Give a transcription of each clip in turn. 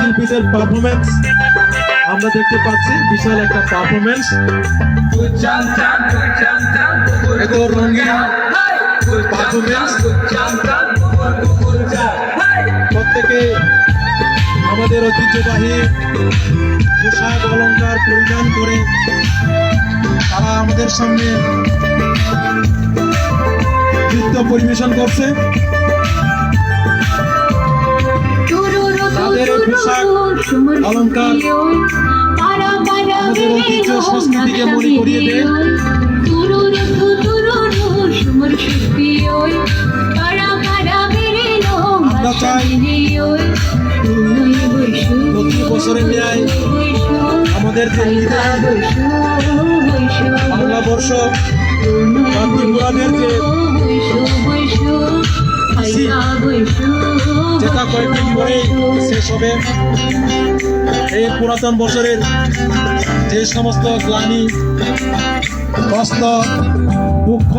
শিল্পীদের পারফরমেন্স আমরা দেখতে পাচ্ছি, বিশাল একটা পারফরমেন্স। এত রঙিন পারফরমেন্স, প্রত্যেকে আমাদের ঐতিহ্যবাহী পোশাক অলঙ্কার পরিধান করে তারা আমাদের সামনে নৃত্য পরিবেশন করছে। তাদের পোশাক অলঙ্কার আমাদের ঐতিহ্য সংস্কৃতিকে মনে করিয়ে দেয়। আমরা চাই প্রতি বছরের ন্যায় আমাদের যে বাংলা বর্ষ বা ত্রিপুরাদের যেটা কয়েকদিন পরে শেষ হবে, এই পুরাতন বছরের যে সমস্ত গ্লানি, কষ্ট, দুঃখ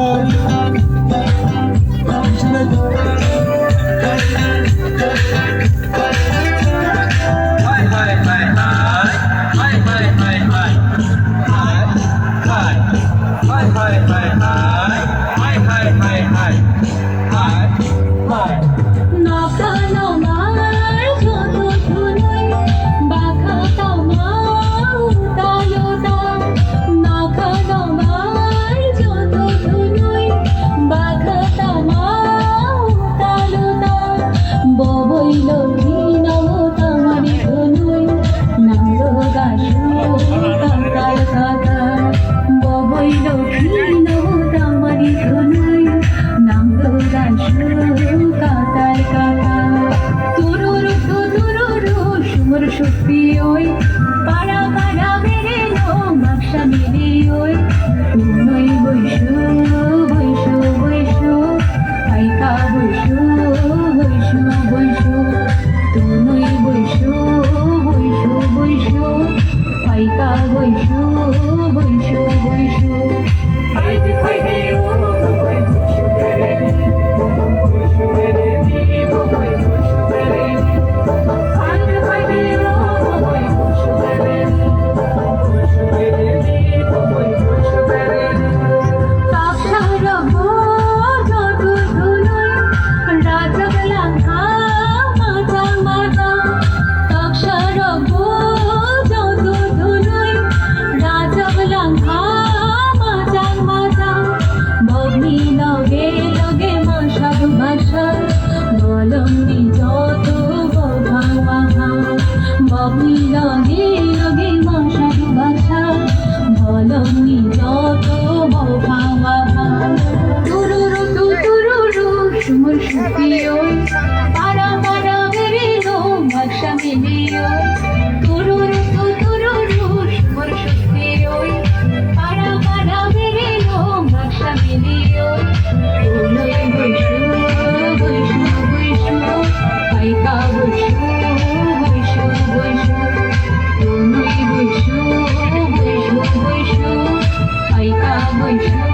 Bye.